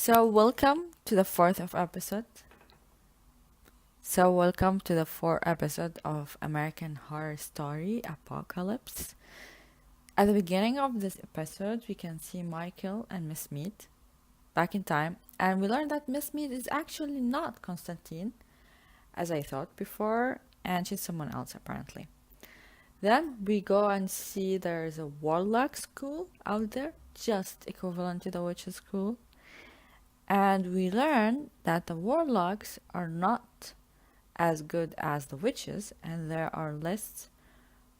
Welcome to the fourth of episode. Welcome to the fourth episode of American Horror Story Apocalypse. At the beginning of this episode, we can see Michael and Miss Mead back in time, and we learn that Miss Mead is actually not Constantine, as I thought before, and she's someone else apparently. Then we go and see there's a warlock school out there, just equivalent to the witches' school. And we learn that the warlocks are not as good as the witches and they are less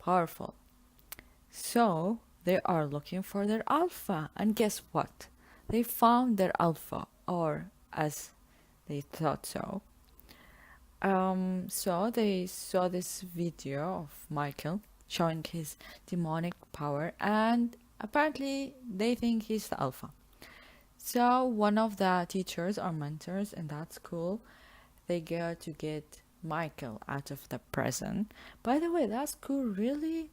powerful. So they are looking for their alpha. And guess what? They found their alpha, or as they thought so. So they saw this video of Michael showing his demonic power, and apparently they think he's the alpha. So one of the teachers or mentors in that school, they go to get Michael out of the prison. By the way, that school really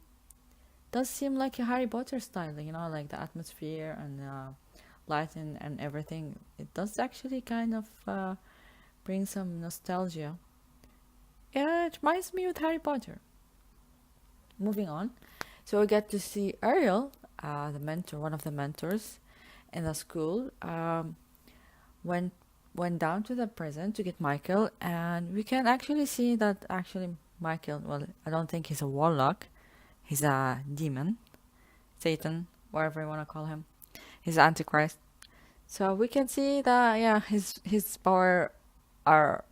does seem like a Harry Potter style, like the atmosphere and lighting and everything. It does actually kind of bring some nostalgia. Yeah, it reminds me of Harry Potter. Moving on. So we get to see Ariel, the mentor, one of the mentors in the school, went down to the prison to get Michael, and we can actually see that Michael, well, I don't think he's a warlock, he's a demon, Satan, whatever you want to call him. He's Antichrist. So we can see that his power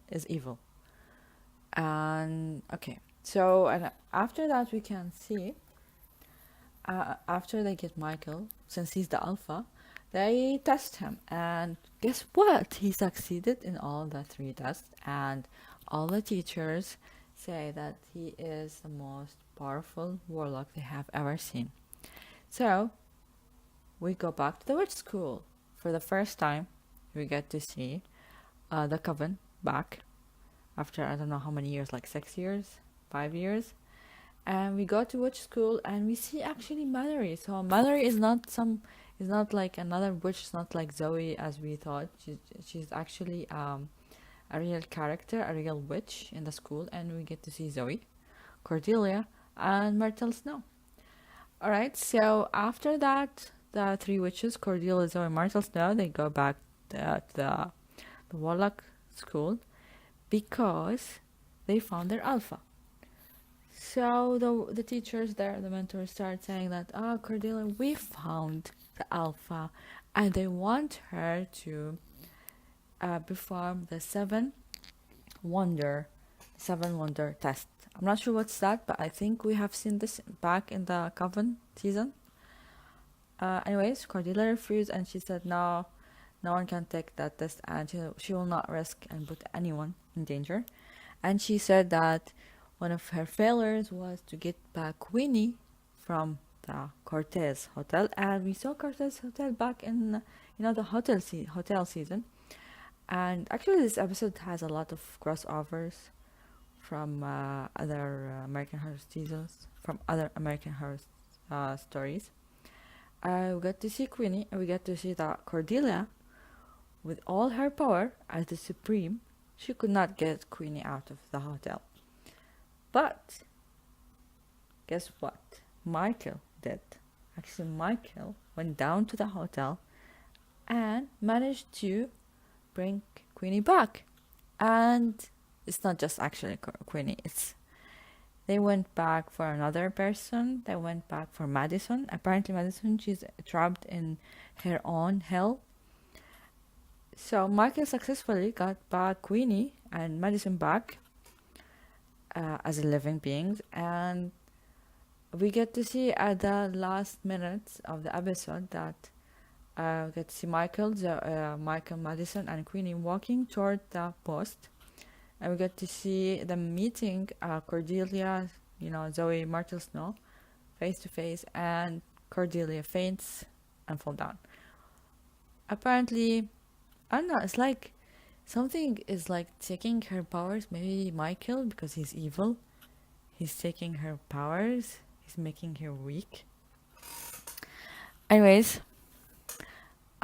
is evil. And okay, so and after that we can see after they get Michael, since he's the alpha, they test him, and guess what? He succeeded in all the three tests, and all the teachers say that he is the most powerful warlock they have ever seen. So we go back to the witch school. For the first time, we get to see the coven back after I don't know how many years, like 6 years, 5 years. And we go to witch school and we see actually Mallory. So Mallory is not like another witch. It's not like Zoe as we thought. She's actually a real character, a real witch in the school, and we get to see Zoe, Cordelia, and Myrtle Snow. All right. So after that, the three witches, Cordelia, Zoe, Myrtle Snow, they go back to the warlock school because they found their alpha. So the teachers there, the mentors, start saying that, Cordelia, we found the alpha, and they want her to perform the seven wonder test. I'm not sure what's that, but I think we have seen this back in the Coven season. Anyways, Cordelia refused, and she said no one can take that test, and she will not risk and put anyone in danger. And she said that one of her failures was to get back Queenie from the Cortez Hotel, and we saw Cortez Hotel back in the hotel season. And actually, this episode has a lot of crossovers from other American Horror seasons, from other American Horror stories. We got to see Queenie, and we got to see that Cordelia, with all her power as the Supreme, she could not get Queenie out of the hotel. But guess what? Michael did. Actually, Michael went down to the hotel and managed to bring Queenie back. And it's not just actually Queenie. They went back for another person. They went back for Madison. Apparently, Madison, she's trapped in her own hell. So Michael successfully got back Queenie and Madison back as a living beings, and we get to see at the last minutes of the episode that we get to see Michael, Madison, and Queenie walking toward the post, and we get to see them meeting Cordelia, Zoe, Myrtle Snow, face to face, and Cordelia faints and fall down. Apparently, I don't know, it's like something is like taking her powers. Maybe Michael, because he's evil, he's taking her powers. He's making her weak. Anyways,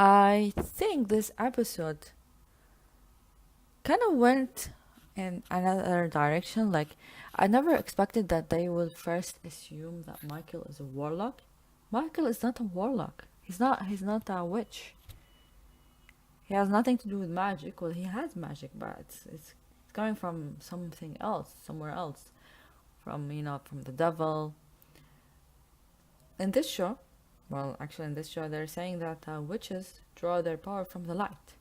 I think this episode kind of went in another direction. Like, I never expected that they will first assume that Michael is a warlock. Michael is not a warlock. He's not a witch. He has nothing to do with magic. Well, he has magic, but it's coming from something else, somewhere else. From the devil. In this show, well, actually, in this show, they're saying that witches draw their power from the light,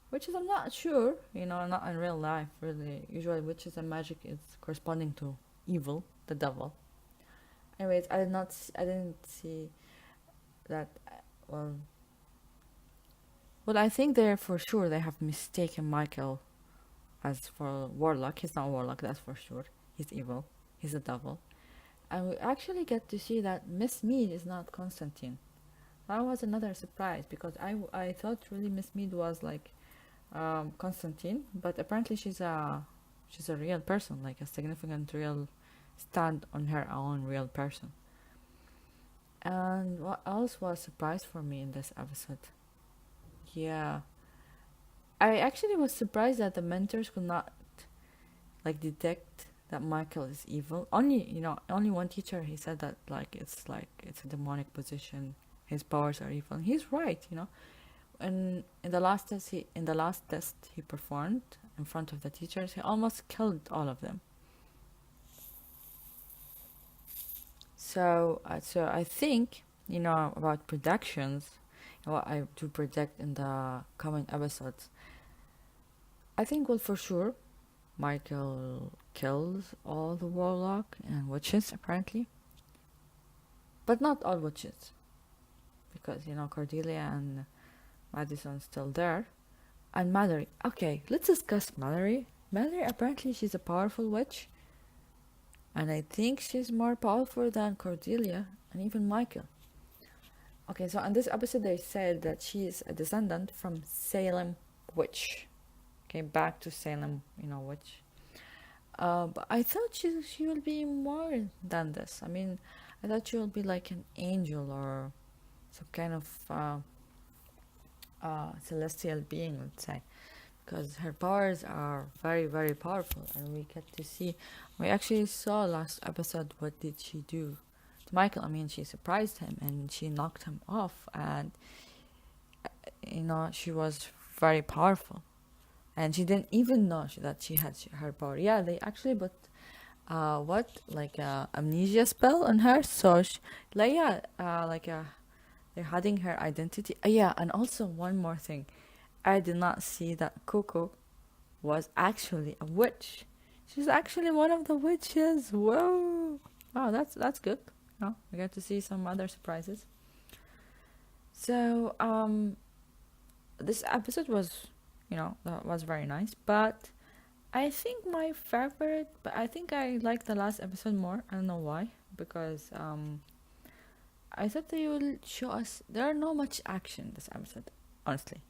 which is I'm not sure. Not in real life. Really, usually witches and magic is corresponding to evil, the devil. Anyways, I didn't see that. Well, I think they're for sure they have mistaken Michael as for warlock. He's not warlock, that's for sure. He's evil. He's a devil. And we actually get to see that Miss Mead is not Constantine. That was another surprise because I thought really Miss Mead was like Constantine, but apparently she's a real person, like a significant real stand on her own real person. And what else was a surprise for me in this episode? Yeah, I actually was surprised that the mentors could not like detect that Michael is evil. Only one teacher he said that like it's a demonic position. His powers are evil. And he's right. And in the last test he performed in front of the teachers, he almost killed all of them. So I think about predictions, what I do predict in the coming episodes. I think well for sure Michael kills all the warlock and witches apparently, but not all witches because Cordelia and Madison's still there, and Mallory. Okay, let's discuss Mallory. Mallory apparently she's a powerful witch, and I think she's more powerful than Cordelia and even Michael. Okay, so in this episode they said that she is a descendant from Salem witch. Okay, back to Salem, witch. But I thought she will be more than this. I mean, I thought she will be like an angel or some kind of celestial being, let's say, because her powers are very, very powerful, and we get to see. We actually saw last episode what did she do to Michael. I mean, she surprised him and she knocked him off, and she was very powerful, and she didn't even know that she had her power. Yeah, they actually put what like amnesia spell on her, so like yeah, they're hiding her identity. Yeah, and also one more thing, I did not see that Coco was actually a witch. She's actually one of the witches. Whoa! Wow, that's good. We get to see some other surprises. So this episode was, that was very nice. But I think my favorite, but I think I like the last episode more. I don't know why, because I thought they will show us there are no much action this episode, honestly.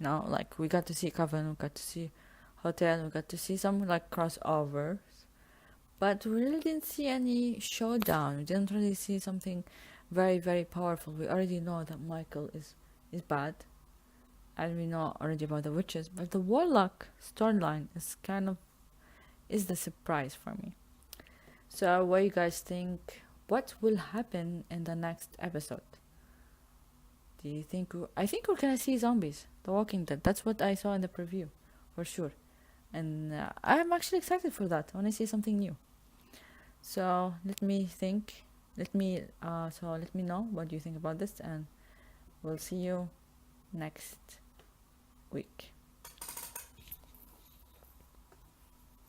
Like we got to see Coven, we got to see Hotel, we got to see some like crossovers, but we really didn't see any showdown. We didn't really see something very, very powerful. We already know that Michael is bad, and we know already about the witches, but the warlock storyline is the surprise for me. So what do you guys think? What will happen in the next episode? Do you think I think we're gonna see zombies, The Walking Dead. That's what I saw in the preview, for sure, and I'm actually excited for that. I want to see something new. So let me think. Let me know what you think about this, and we'll see you next week.